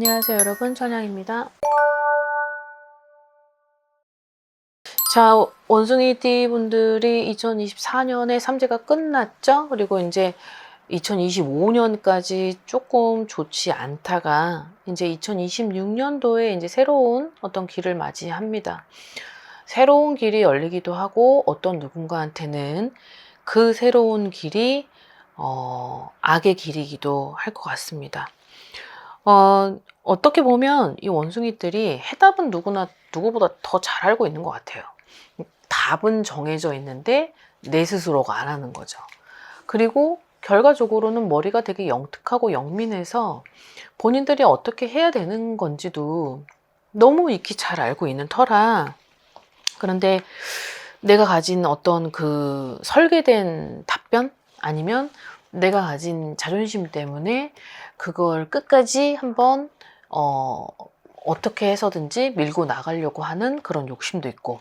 안녕하세요 여러분, 천양입니다. 자, 원숭이띠 분들이 2024년에 삼재가 끝났죠. 그리고 이제 2025년까지 조금 좋지 않다가 이제 2026년도에 이제 새로운 어떤 길을 맞이합니다. 새로운 길이 열리기도 하고 어떤 누군가한테는 그 새로운 길이 악의 길이기도 할 것 같습니다. 어떻게 보면 이 원숭이들이 해답은 누구보다 더 잘 알고 있는 것 같아요. 답은 정해져 있는데 내 스스로가 안 하는 거죠. 그리고 결과적으로는 머리가 되게 영특하고 영민해서 본인들이 어떻게 해야 되는 건지도 너무 익히 잘 알고 있는 터라. 그런데 내가 가진 어떤 그 설계된 답변 아니면 내가 가진 자존심 때문에 그걸 끝까지 한번 어떻게 해서든지 밀고 나가려고 하는 그런 욕심도 있고,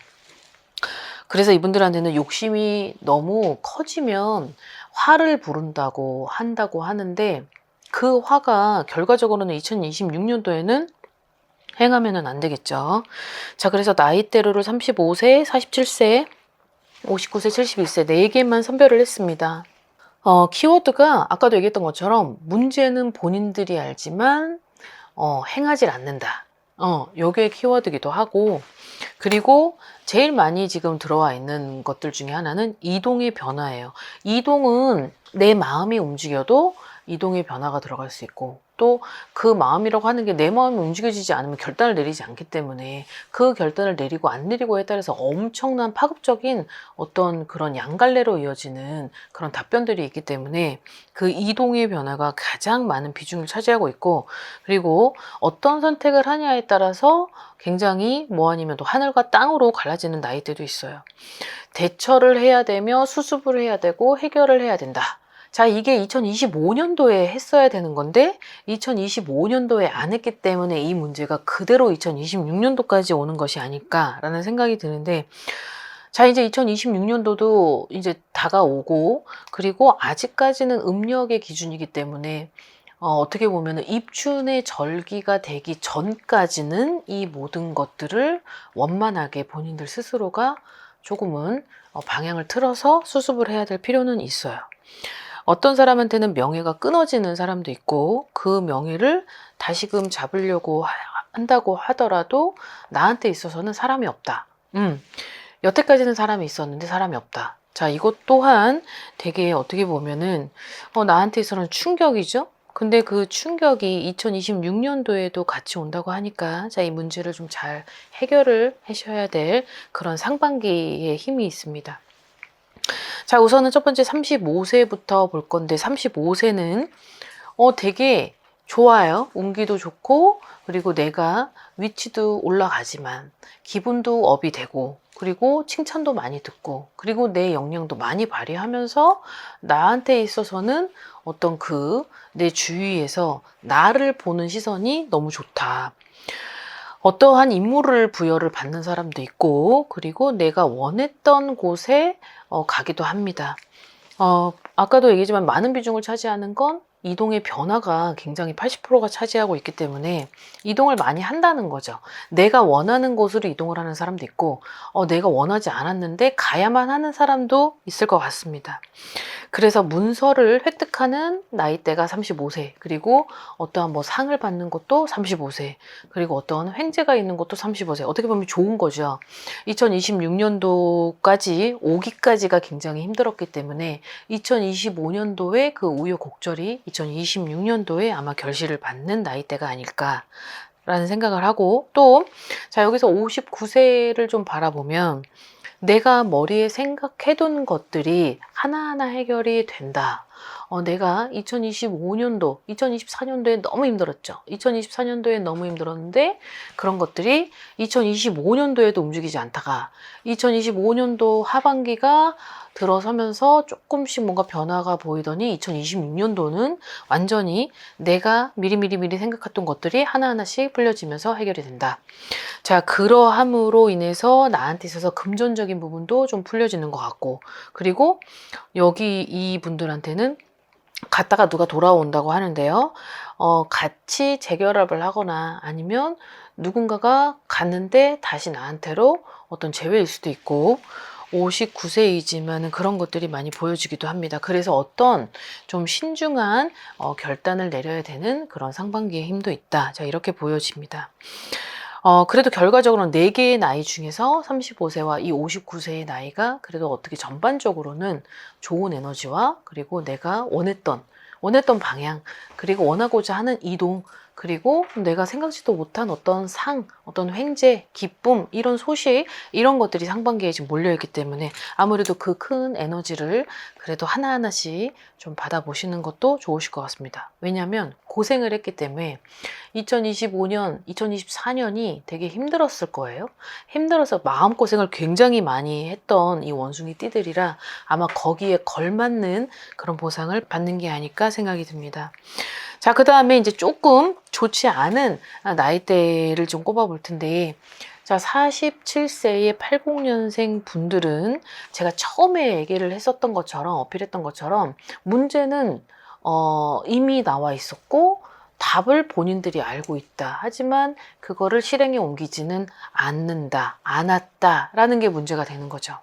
그래서 이분들한테는 욕심이 너무 커지면 화를 부른다고 한다고 하는데, 그 화가 결과적으로는 2026년도에는 행하면은 안 되겠죠. 자, 그래서 나이대로를 35세, 47세, 59세, 71세 4개만 선별을 했습니다. 키워드가 아까도 얘기했던 것처럼 문제는 본인들이 알지만 행하질 않는다. 요게 키워드기도 하고, 그리고 제일 많이 지금 들어와 있는 것들 중에 하나는 이동의 변화예요. 이동은 내 마음이 움직여도 이동의 변화가 들어갈 수 있고, 또 그 마음이라고 하는 게 내 마음이 움직여지지 않으면 결단을 내리지 않기 때문에 그 결단을 내리고 안 내리고에 따라서 엄청난 파급적인 어떤 그런 양갈래로 이어지는 그런 답변들이 있기 때문에 그 이동의 변화가 가장 많은 비중을 차지하고 있고, 그리고 어떤 선택을 하냐에 따라서 굉장히 뭐 아니면 또 하늘과 땅으로 갈라지는 나이대도 있어요. 대처를 해야 되며 수습을 해야 되고 해결을 해야 된다. 자, 이게 2025년도에 했어야 되는 건데 2025년도에 안 했기 때문에 이 문제가 그대로 2026년도까지 오는 것이 아닐까라는 생각이 드는데, 자, 이제 2026년도도 이제 다가오고, 그리고 아직까지는 음력의 기준이기 때문에 어떻게 보면은 입춘의 절기가 되기 전까지는 이 모든 것들을 원만하게 본인들 스스로가 조금은 방향을 틀어서 수습을 해야 될 필요는 있어요. 어떤 사람한테는 명예가 끊어지는 사람도 있고, 그 명예를 다시금 잡으려고 한다고 하더라도 나한테 있어서는 사람이 없다. 여태까지는 사람이 있었는데 사람이 없다. 자, 이것 또한 되게 어떻게 보면은 나한테 있어서는 충격이죠. 근데 그 충격이 2026년도에도 같이 온다고 하니까, 자, 이 문제를 좀 잘 해결을 하셔야 될 그런 상반기의 힘이 있습니다. 자, 우선은 첫 번째 35세부터 볼 건데, 35세는 되게 좋아요. 운기도 좋고, 그리고 내가 위치도 올라가지만 기분도 업이 되고, 그리고 칭찬도 많이 듣고, 그리고 내 역량도 많이 발휘하면서 나한테 있어서는 어떤 내 주위에서 나를 보는 시선이 너무 좋다. 어떠한 임무를 부여를 받는 사람도 있고, 그리고 내가 원했던 곳에 가기도 합니다. 아까도 얘기했지만 많은 비중을 차지하는 건 이동의 변화가 굉장히 80%가 차지하고 있기 때문에 이동을 많이 한다는 거죠. 내가 원하는 곳으로 이동을 하는 사람도 있고, 내가 원하지 않았는데 가야만 하는 사람도 있을 것 같습니다. 그래서 문서를 획득하는 나이대가 35세, 그리고 어떠한 뭐 상을 받는 것도 35세, 그리고 어떠한 횡재가 있는 것도 35세. 어떻게 보면 좋은 거죠. 2026년도까지 오기까지가 굉장히 힘들었기 때문에 2025년도에 그 우여곡절이 2026년도에 아마 결실을 받는 나이대가 아닐까라는 생각을 하고, 또 자, 여기서 59세를 좀 바라보면 내가 머리에 생각해둔 것들이 하나하나 해결이 된다. 내가 2025년도, 2024년도에 너무 힘들었죠. 2024년도에 너무 힘들었는데 그런 것들이 2025년도에도 움직이지 않다가 2025년도 하반기가 들어서면서 조금씩 뭔가 변화가 보이더니 2026년도는 완전히 내가 미리 생각했던 것들이 하나하나씩 풀려지면서 해결이 된다. 자, 그러함으로 인해서 나한테 있어서 금전적인 부분도 좀 풀려지는 것 같고, 그리고 여기 이 분들한테는 갔다가 누가 돌아온다고 하는데요. 같이 재결합을 하거나 아니면 누군가가 갔는데 다시 나한테로 어떤 재회일 수도 있고 59세이지만 그런 것들이 많이 보여지기도 합니다. 그래서 어떤 좀 신중한 결단을 내려야 되는 그런 상반기의 힘도 있다. 자, 이렇게 보여집니다. 그래도 결과적으로는 4개의 나이 중에서 35세와 이 59세의 나이가 그래도 어떻게 전반적으로는 좋은 에너지와 그리고 내가 원했던 방향, 그리고 원하고자 하는 이동, 그리고 내가 생각지도 못한 어떤 상, 어떤 횡재, 기쁨, 이런 소식, 이런 것들이 상반기에 지금 몰려있기 때문에 아무래도 그 큰 에너지를 그래도 하나하나씩 좀 받아보시는 것도 좋으실 것 같습니다. 왜냐하면 고생을 했기 때문에 2025년, 2024년이 되게 힘들었을 거예요. 힘들어서 마음고생을 굉장히 많이 했던 이 원숭이 띠들이라 아마 거기에 걸맞는 그런 보상을 받는 게 아닐까 생각이 듭니다. 자, 그 다음에 이제 조금 좋지 않은 나이대를 좀 꼽아볼 텐데, 자, 47세의 80년생 분들은 제가 처음에 얘기를 했었던 것처럼, 어필했던 것처럼, 문제는, 이미 나와 있었고, 답을 본인들이 알고 있다. 하지만 그거를 실행에 옮기지는 않았다라는 게 문제가 되는 거죠.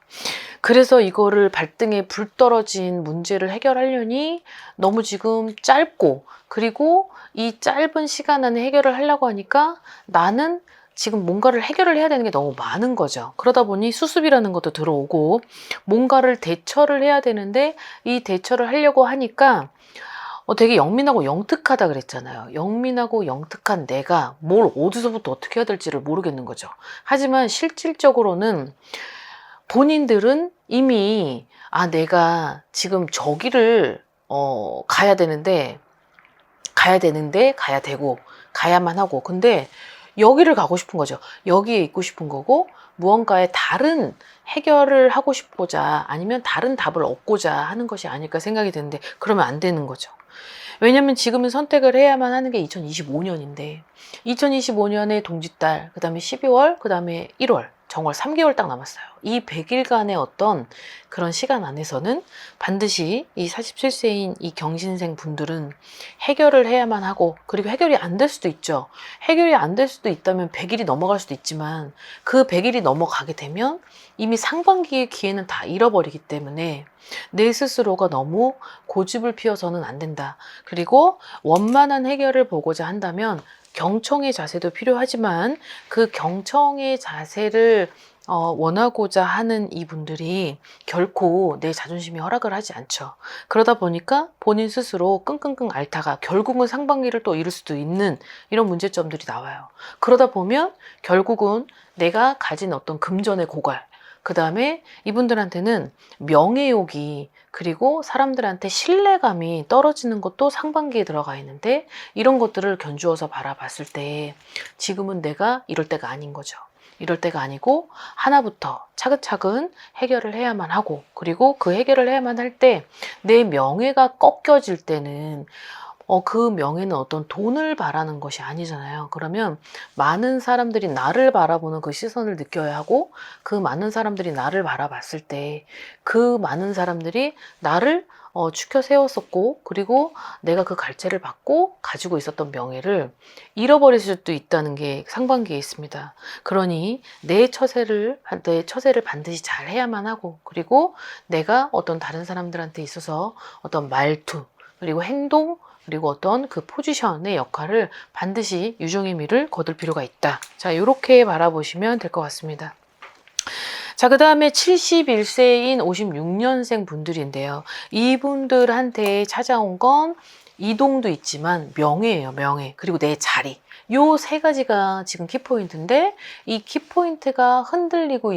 그래서 이거를 발등에 불 떨어진 문제를 해결하려니 너무 지금 짧고, 그리고 이 짧은 시간 안에 해결을 하려고 하니까 나는 지금 뭔가를 해결을 해야 되는 게 너무 많은 거죠. 그러다 보니 수습이라는 것도 들어오고 뭔가를 대처를 해야 되는데 이 대처를 하려고 하니까 되게 영민하고 영특하다 그랬잖아요. 영민하고 영특한 내가 뭘 어디서부터 어떻게 해야 될지를 모르겠는 거죠. 하지만 실질적으로는 본인들은 이미 내가 지금 저기를 가야 되고 가야만 하고, 근데 여기를 가고 싶은 거죠. 여기에 있고 싶은 거고, 무언가의 다른 해결을 하고 싶고자 아니면 다른 답을 얻고자 하는 것이 아닐까 생각이 드는데, 그러면 안 되는 거죠. 왜냐면 지금은 선택을 해야만 하는 게 2025년인데 2025년에 동짓달, 그 다음에 12월, 그 다음에 1월, 정월 3개월 딱 남았어요. 이 100일간의 어떤 그런 시간 안에서는 반드시 이 47세인 이 경신생 분들은 해결을 해야만 하고, 그리고 해결이 안 될 수도 있죠. 해결이 안 될 수도 있다면 100일이 넘어갈 수도 있지만 그 100일이 넘어가게 되면 이미 상반기의 기회는 다 잃어버리기 때문에 내 스스로가 너무 고집을 피워서는 안 된다. 그리고 원만한 해결을 보고자 한다면 경청의 자세도 필요하지만 그 경청의 자세를 원하고자 하는 이분들이 결코 내 자존심이 허락을 하지 않죠. 그러다 보니까 본인 스스로 끙끙끙 앓다가 결국은 상반기를 또 잃을 수도 있는 이런 문제점들이 나와요. 그러다 보면 결국은 내가 가진 어떤 금전의 고갈, 그 다음에 이분들한테는 명예욕이, 그리고 사람들한테 신뢰감이 떨어지는 것도 상반기에 들어가 있는데, 이런 것들을 견주어서 바라봤을 때 지금은 내가 이럴 때가 아닌 거죠. 이럴 때가 아니고 하나부터 차근차근 해결을 해야만 하고, 그리고 그 해결을 해야만 할 때 내 명예가 꺾여질 때는 그 명예는 어떤 돈을 바라는 것이 아니잖아요. 그러면 많은 사람들이 나를 바라보는 그 시선을 느껴야 하고, 그 많은 사람들이 나를 바라봤을 때 그 많은 사람들이 나를 추켜 세웠었고, 그리고 내가 그 갈채를 받고 가지고 있었던 명예를 잃어버릴 수도 있다는 게 상반기에 있습니다. 그러니 내 처세를 반드시 잘 해야만 하고, 그리고 내가 어떤 다른 사람들한테 있어서 어떤 말투, 그리고 행동, 그리고 어떤 그 포지션의 역할을 반드시 유종의 미를 거둘 필요가 있다. 자, 이렇게 바라보시면 될 것 같습니다. 자, 그 다음에 71세인 56년생 분들인데요. 이분들한테 찾아온 건 이동도 있지만 명예예요, 명예. 그리고 내 자리. 요 세 가지가 지금 키포인트인데, 이 키포인트가 흔들리고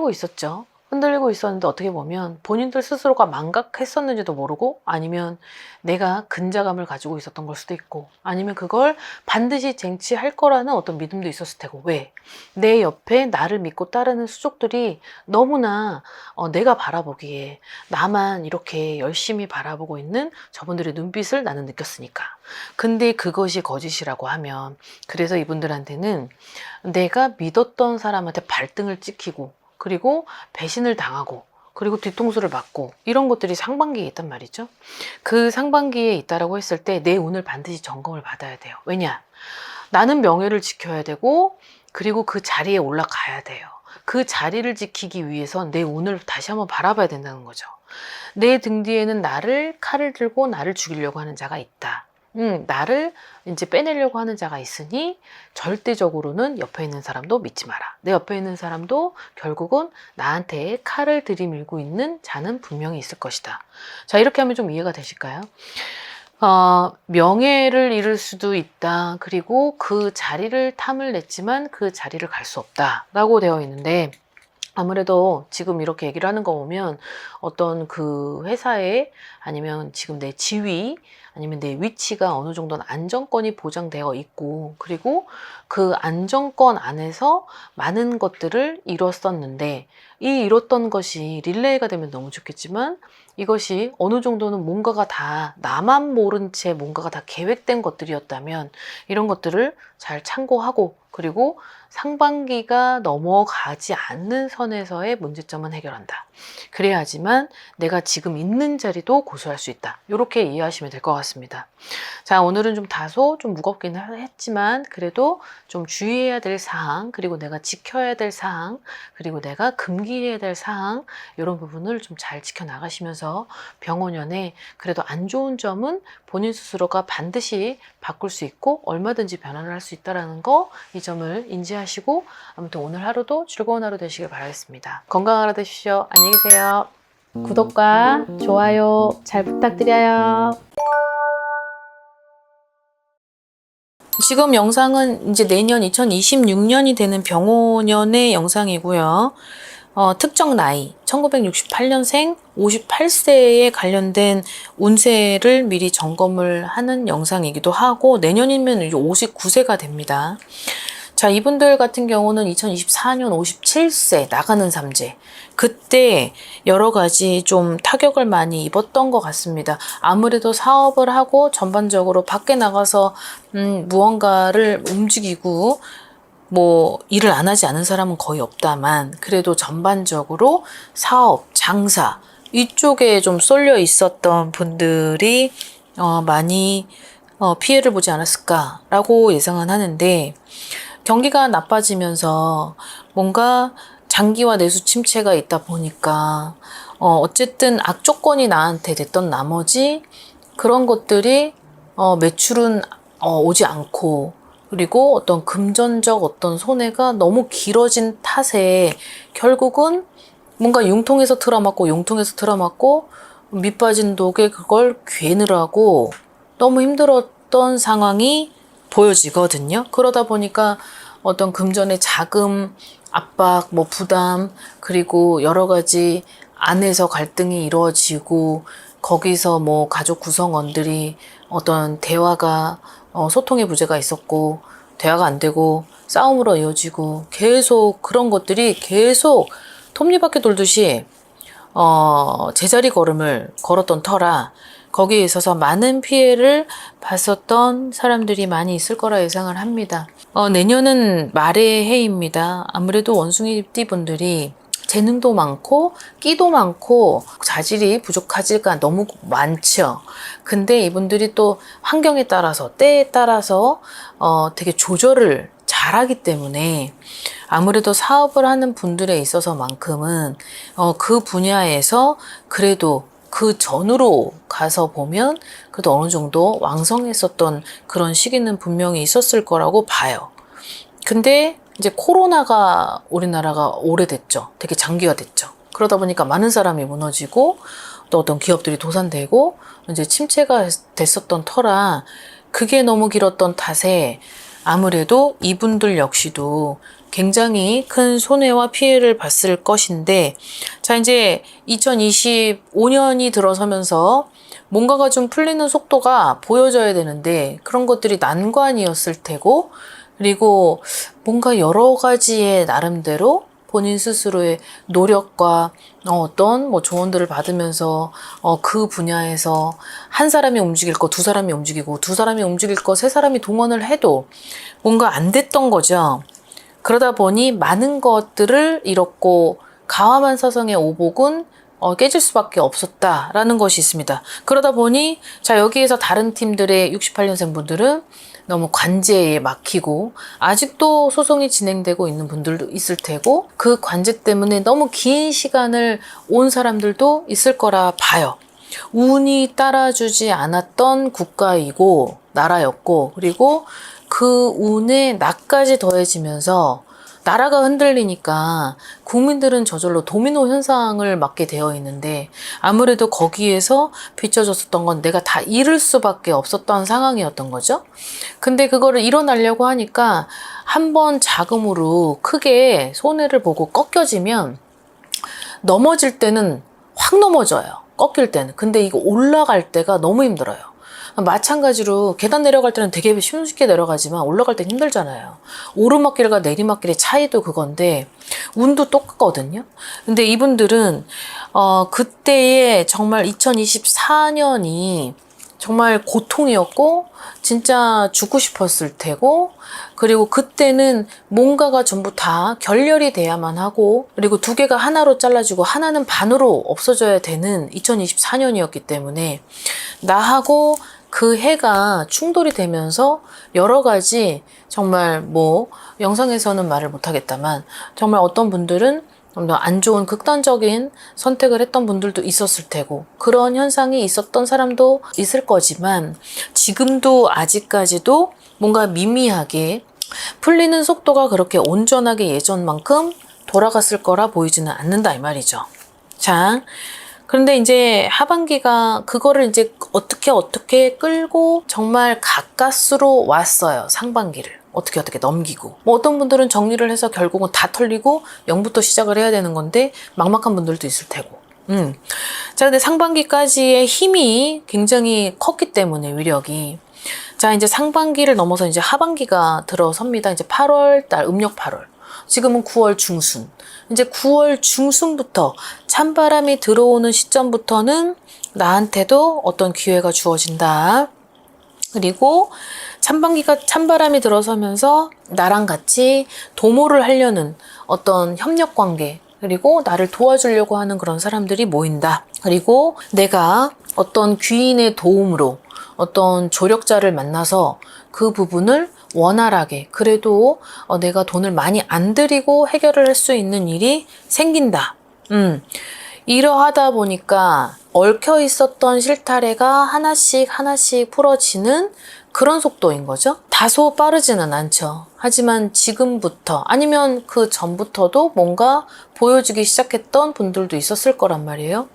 있었죠. 흔들리고 있었는데 어떻게 보면 본인들 스스로가 망각했었는지도 모르고, 아니면 내가 근자감을 가지고 있었던 걸 수도 있고, 아니면 그걸 반드시 쟁취할 거라는 어떤 믿음도 있었을 테고. 왜? 내 옆에 나를 믿고 따르는 수족들이 너무나 내가 바라보기에 나만 이렇게 열심히 바라보고 있는 저분들의 눈빛을 나는 느꼈으니까. 근데 그것이 거짓이라고 하면, 그래서 이분들한테는 내가 믿었던 사람한테 발등을 찍히고, 그리고 배신을 당하고, 그리고 뒤통수를 맞고 이런 것들이 상반기에 있단 말이죠. 그 상반기에 있다라고 했을 때 내 운을 반드시 점검을 받아야 돼요. 왜냐? 나는 명예를 지켜야 되고 그리고 그 자리에 올라가야 돼요. 그 자리를 지키기 위해서 내 운을 다시 한번 바라봐야 된다는 거죠. 내 등 뒤에는 나를 칼을 들고 나를 죽이려고 하는 자가 있다. 나를 이제 빼내려고 하는 자가 있으니 절대적으로는 옆에 있는 사람도 믿지 마라. 내 옆에 있는 사람도 결국은 나한테 칼을 들이밀고 있는 자는 분명히 있을 것이다. 자, 이렇게 하면 좀 이해가 되실까요? 명예를 잃을 수도 있다. 그리고 그 자리를 탐을 냈지만 그 자리를 갈 수 없다. 라고 되어 있는데, 아무래도 지금 이렇게 얘기를 하는 거 보면 어떤 그 회사에 아니면 지금 내 지위 아니면 내 위치가 어느 정도는 안정권이 보장되어 있고 그리고 그 안정권 안에서 많은 것들을 이뤘었는데 이 이뤘던 것이 릴레이가 되면 너무 좋겠지만 이것이 어느 정도는 뭔가가 다 나만 모른 채 뭔가가 다 계획된 것들이었다면 이런 것들을 잘 참고하고 그리고 상반기가 넘어가지 않는 선에서의 문제점은 해결한다. 그래야지만 내가 지금 있는 자리도 고수할 수 있다. 이렇게 이해하시면 될 것 같습니다. 자, 오늘은 좀 다소 좀 무겁긴 했지만 그래도 좀 주의해야 될 사항, 그리고 내가 지켜야 될 사항, 그리고 내가 금기해야 될 사항 이런 부분을 좀 잘 지켜나가시면서 병원연에 그래도 안 좋은 점은 본인 스스로가 반드시 바꿀 수 있고 얼마든지 변화를 할 수 있다는 거 이 점을 인지하시고 아무튼 오늘 하루도 즐거운 하루 되시길 바라겠습니다. 건강한 하루 되십시오. 안녕히 계세요. 구독과 좋아요 잘 부탁드려요. 지금 영상은 이제 내년 2026년이 되는 병원연의 영상이고요. 특정 나이 1968년생 58세에 관련된 운세를 미리 점검을 하는 영상이기도 하고 내년이면 이제 59세가 됩니다. 자, 이분들 같은 경우는 2024년 57세 나가는 삼재 그때 여러 가지 좀 타격을 많이 입었던 것 같습니다. 아무래도 사업을 하고 전반적으로 밖에 나가서 무언가를 움직이고 뭐 일을 안 하지 않은 사람은 거의 없다만 그래도 전반적으로 사업, 장사 이쪽에 좀 쏠려 있었던 분들이 많이 피해를 보지 않았을까라고 예상은 하는데 경기가 나빠지면서 뭔가 장기화 내수 침체가 있다 보니까 어쨌든 악조건이 나한테 됐던 나머지 그런 것들이 매출은 오지 않고 그리고 어떤 금전적 어떤 손해가 너무 길어진 탓에 결국은 뭔가 융통에서 틀어맞고 용통에서 틀어맞고 밑빠진 독에 그걸 괴느라고 너무 힘들었던 상황이 보여지거든요. 그러다 보니까 어떤 금전의 자금, 압박, 뭐 부담, 그리고 여러 가지 안에서 갈등이 이루어지고 거기서 뭐 가족 구성원들이 어떤 대화가 소통의 부재가 있었고 대화가 안 되고 싸움으로 이어지고 계속 그런 것들이 계속 톱니바퀴 돌듯이 제자리 걸음을 걸었던 터라 거기에 있어서 많은 피해를 봤었던 사람들이 많이 있을 거라 예상을 합니다. 내년은 말의 해입니다. 아무래도 원숭이띠 분들이 재능도 많고 끼도 많고 자질이 부족하지가 너무 많죠. 근데 이분들이 또 환경에 따라서 때에 따라서 되게 조절을 잘하기 때문에 아무래도 사업을 하는 분들에 있어서만큼은 그 분야에서 그래도 그 전으로 가서 보면 그래도 어느 정도 왕성했었던 그런 시기는 분명히 있었을 거라고 봐요. 근데 이제 코로나가 우리나라가 오래됐죠. 되게 장기화됐죠. 그러다 보니까 많은 사람이 무너지고 또 어떤 기업들이 도산되고 이제 침체가 됐었던 터라 그게 너무 길었던 탓에 아무래도 이분들 역시도 굉장히 큰 손해와 피해를 봤을 것인데 자 이제 2025년이 들어서면서 뭔가가 좀 풀리는 속도가 보여져야 되는데 그런 것들이 난관이었을 테고 그리고 뭔가 여러 가지의 나름대로 본인 스스로의 노력과 어떤 뭐 조언들을 받으면서 그 분야에서 한 사람이 움직일 거 두 사람이 움직이고 두 사람이 움직일 거 세 사람이 동원을 해도 뭔가 안 됐던 거죠. 그러다 보니 많은 것들을 잃었고 가와만 사성의 오복은 깨질 수밖에 없었다라는 것이 있습니다. 그러다 보니 자 여기에서 다른 팀들의 68년생 분들은 너무 관제에 막히고 아직도 소송이 진행되고 있는 분들도 있을 테고 그 관제 때문에 너무 긴 시간을 온 사람들도 있을 거라 봐요. 운이 따라주지 않았던 국가이고 나라였고 그리고 그 운에 나까지 더해지면서 나라가 흔들리니까 국민들은 저절로 도미노 현상을 맞게 되어 있는데 아무래도 거기에서 비춰졌었던 건 내가 다 잃을 수밖에 없었던 상황이었던 거죠. 근데 그거를 일어나려고 하니까 한번 자금으로 크게 손해를 보고 꺾여지면 넘어질 때는 확 넘어져요. 꺾일 때는. 근데 이거 올라갈 때가 너무 힘들어요. 마찬가지로 계단 내려갈 때는 되게 쉽게 내려가지만 올라갈 때 힘들잖아요. 오르막길과 내리막길의 차이도 그건데 운도 똑같거든요. 근데 이분들은 그때의 정말 2024년이 정말 고통이었고 진짜 죽고 싶었을 테고 그리고 그때는 뭔가가 전부 다 결렬이 돼야만 하고 그리고 두 개가 하나로 잘라지고 하나는 반으로 없어져야 되는 2024년이었기 때문에 나하고 그 해가 충돌이 되면서 여러 가지 정말 뭐 영상에서는 말을 못하겠다만 정말 어떤 분들은 안 좋은 극단적인 선택을 했던 분들도 있었을 테고 그런 현상이 있었던 사람도 있을 거지만 지금도 아직까지도 뭔가 미미하게 풀리는 속도가 그렇게 온전하게 예전만큼 돌아갔을 거라 보이지는 않는다 이 말이죠. 자, 그런데 이제 하반기가 그거를 이제 어떻게 끌고 정말 가까스로 왔어요. 상반기를. 어떻게 넘기고 뭐 어떤 분들은 정리를 해서 결국은 다 털리고 0부터 시작을 해야 되는 건데 막막한 분들도 있을 테고 자 근데 상반기까지의 힘이 굉장히 컸기 때문에 위력이 자 이제 상반기를 넘어서 이제 하반기가 들어섭니다. 이제 8월 달 음력 8월 지금은 9월 중순 이제 9월 중순부터 찬바람이 들어오는 시점부터는 나한테도 어떤 기회가 주어진다. 그리고 찬바람이 들어서면서 나랑 같이 도모를 하려는 어떤 협력 관계 그리고 나를 도와주려고 하는 그런 사람들이 모인다. 그리고 내가 어떤 귀인의 도움으로 어떤 조력자를 만나서 그 부분을 원활하게 그래도 내가 돈을 많이 안 들이고 해결을 할 수 있는 일이 생긴다. 이러하다 보니까 얽혀 있었던 실타래가 하나씩 풀어지는 그런 속도인 거죠. 다소 빠르지는 않죠. 하지만 지금부터 아니면 그 전부터도 뭔가 보여주기 시작했던 분들도 있었을 거란 말이에요.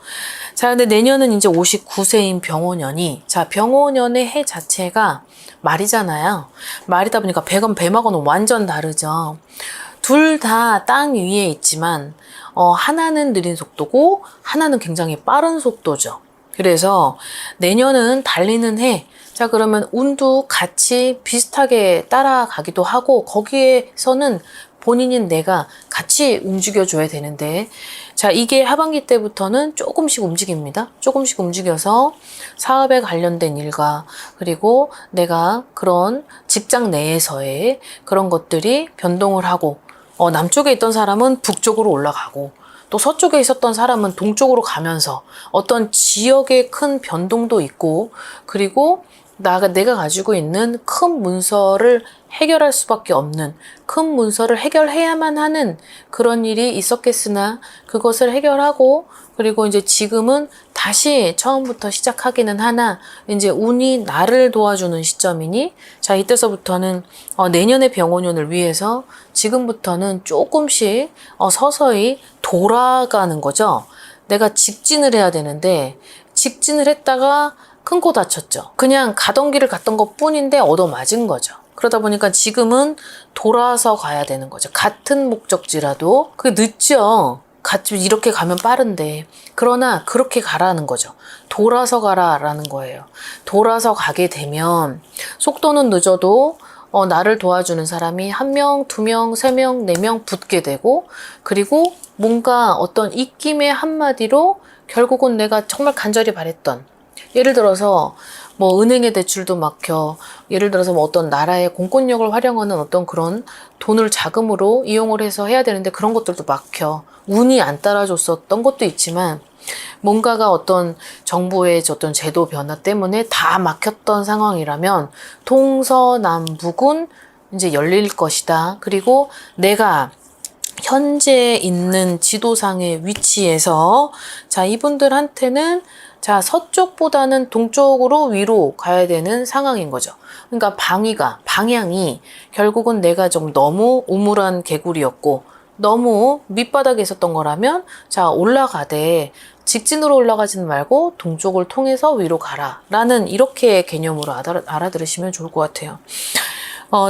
자, 근데 내년은 이제 59세인 병오년이 자, 병오년의 해 자체가 말이잖아요. 말이다 보니까 백원 뱀하고는 완전 다르죠. 둘 다 땅 위에 있지만 하나는 느린 속도고 하나는 굉장히 빠른 속도죠. 그래서 내년은 달리는 해. 자, 그러면 운도 같이 비슷하게 따라가기도 하고 거기에서는 본인인 내가 같이 움직여줘야 되는데 자, 이게 하반기 때부터는 조금씩 움직입니다. 조금씩 움직여서 사업에 관련된 일과 그리고 내가 그런 직장 내에서의 그런 것들이 변동을 하고 남쪽에 있던 사람은 북쪽으로 올라가고 또 서쪽에 있었던 사람은 동쪽으로 가면서 어떤 지역의 큰 변동도 있고 그리고 내가 가지고 있는 큰 문서를 해결할 수밖에 없는 큰 문서를 해결해야만 하는 그런 일이 있었겠으나 그것을 해결하고 그리고 이제 지금은 다시 처음부터 시작하기는 하나 이제 운이 나를 도와주는 시점이니 자 이때서부터는 내년의 병오년을 위해서 지금부터는 조금씩 서서히 돌아가는 거죠. 내가 직진을 해야 되는데 직진을 했다가 큰 코 다쳤죠. 그냥 가던 길을 갔던 것 뿐인데 얻어맞은 거죠. 그러다 보니까 지금은 돌아서 가야 되는 거죠. 같은 목적지라도 그게 늦죠. 같이 이렇게 가면 빠른데 그러나 그렇게 가라는 거죠. 돌아서 가라라는 거예요. 돌아서 가게 되면 속도는 늦어도 나를 도와주는 사람이 1명, 2명, 3명, 4명 붙게 되고 그리고 뭔가 어떤 입김의 한마디로 결국은 내가 정말 간절히 바랬던 예를 들어서 뭐 은행의 대출도 막혀 예를 들어서 뭐 어떤 나라의 공권력을 활용하는 어떤 그런 돈을 자금으로 이용을 해서 해야 되는데 그런 것들도 막혀 운이 안 따라줬었던 것도 있지만 뭔가가 어떤 정부의 어떤 제도 변화 때문에 다 막혔던 상황이라면 동서남북은 이제 열릴 것이다. 그리고 내가 현재 있는 지도상의 위치에서 자, 이분들한테는 자, 서쪽보다는 동쪽으로 위로 가야 되는 상황인 거죠. 그러니까 방향이 결국은 내가 좀 너무 우물한 개구리였고 너무 밑바닥에 있었던 거라면 자, 올라가되 직진으로 올라가지는 말고 동쪽을 통해서 위로 가라 라는 이렇게 개념으로 알아들으시면 좋을 것 같아요.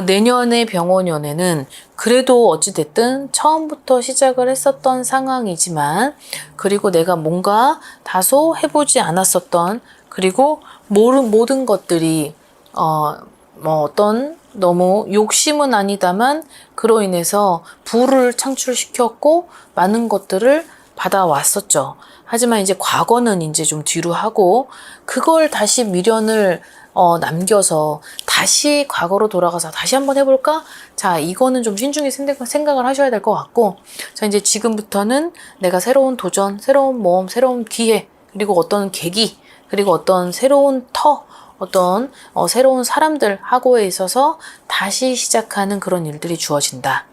내년의 병원연애는 그래도 어찌됐든 처음부터 시작을 했었던 상황이지만 그리고 내가 뭔가 다소 해보지 않았었던 그리고 모든 것들이 뭐 어떤 너무 욕심은 아니다만 그로 인해서 부를 창출시켰고 많은 것들을 받아왔었죠. 하지만 이제 과거는 이제 좀 뒤로 하고 그걸 다시 미련을 남겨서 다시 과거로 돌아가서 다시 한번 해볼까? 자, 이거는 좀 신중히 생각을 하셔야 될 것 같고, 자, 이제 지금부터는 내가 새로운 도전, 새로운 모험, 새로운 기회, 그리고 어떤 계기, 그리고 어떤 새로운 어떤 새로운 사람들하고에 있어서 다시 시작하는 그런 일들이 주어진다.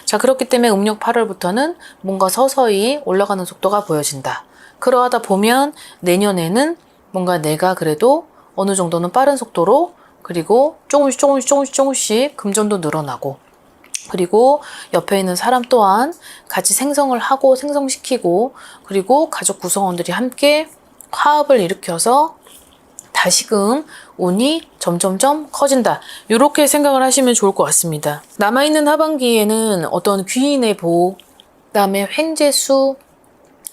자, 그렇기 때문에 음력 8월부터는 뭔가 서서히 올라가는 속도가 보여진다. 그러하다 보면 내년에는 뭔가 내가 그래도 어느 정도는 빠른 속도로 그리고 조금씩 금전도 늘어나고 그리고 옆에 있는 사람 또한 같이 생성을 하고 생성시키고 그리고 가족 구성원들이 함께 화합을 일으켜서 다시금 운이 점점점 커진다. 이렇게 생각을 하시면 좋을 것 같습니다. 남아있는 하반기에는 어떤 귀인의 복, 그다음에 횡재수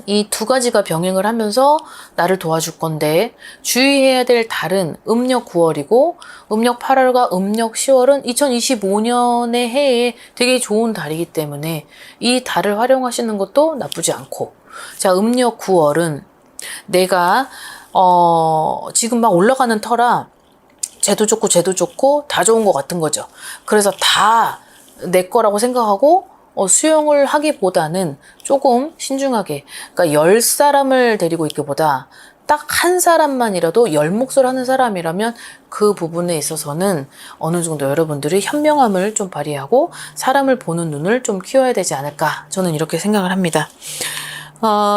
이 두 가지가 병행을 하면서 나를 도와줄 건데 주의해야 될 달은 음력 9월이고 음력 8월과 음력 10월은 2025년의 해에 되게 좋은 달이기 때문에 이 달을 활용하시는 것도 나쁘지 않고 자, 음력 9월은 내가 지금 막 올라가는 터라 쟤도 좋고 다 좋은 것 같은 거죠. 그래서 다 내 거라고 생각하고 수용을 하기보다는 조금 신중하게 그러니까 10사람을 데리고 있기보다 딱 한 사람만이라도 열목소를 하는 사람이라면 그 부분에 있어서는 어느 정도 여러분들이 현명함을 좀 발휘하고 사람을 보는 눈을 좀 키워야 되지 않을까 저는 이렇게 생각을 합니다.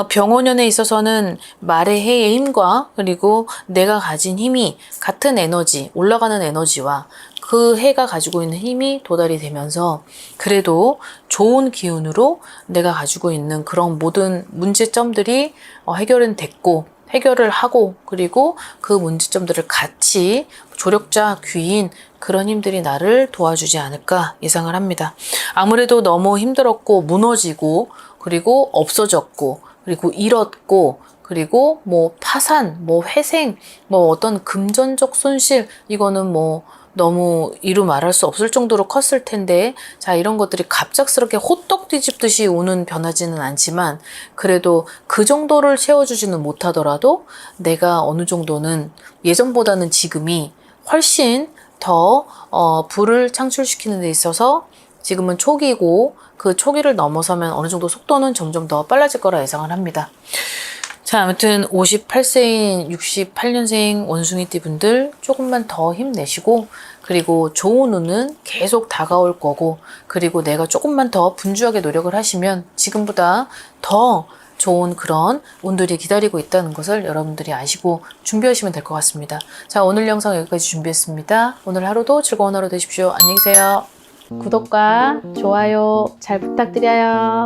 병원연에 있어서는 말의 해의 힘과 그리고 내가 가진 힘이 같은 에너지, 올라가는 에너지와 그 해가 가지고 있는 힘이 도달이 되면서 그래도 좋은 기운으로 내가 가지고 있는 그런 모든 문제점들이 해결은 됐고 해결을 하고 그리고 그 문제점들을 같이 조력자, 귀인 그런 힘들이 나를 도와주지 않을까 예상을 합니다. 아무래도 너무 힘들었고 무너지고 그리고 없어졌고 그리고 잃었고 그리고 뭐 파산, 뭐 회생, 뭐 어떤 금전적 손실 이거는 뭐 너무 이루 말할 수 없을 정도로 컸을 텐데 자 이런 것들이 갑작스럽게 호떡 뒤집듯이 오는 변하지는 않지만 그래도 그 정도를 채워주지는 못하더라도 내가 어느 정도는 예전보다는 지금이 훨씬 더 부를 창출시키는 데 있어서 지금은 초기고 그 초기를 넘어서면 어느 정도 속도는 점점 더 빨라질 거라 예상을 합니다. 자, 아무튼 58세인 68년생 원숭이띠 분들 조금만 더 힘내시고 그리고 좋은 운은 계속 다가올 거고 그리고 내가 조금만 더 분주하게 노력을 하시면 지금보다 더 좋은 그런 운들이 기다리고 있다는 것을 여러분들이 아시고 준비하시면 될 것 같습니다. 자, 오늘 영상 여기까지 준비했습니다. 오늘 하루도 즐거운 하루 되십시오. 안녕히 계세요. 구독과 좋아요 잘 부탁드려요.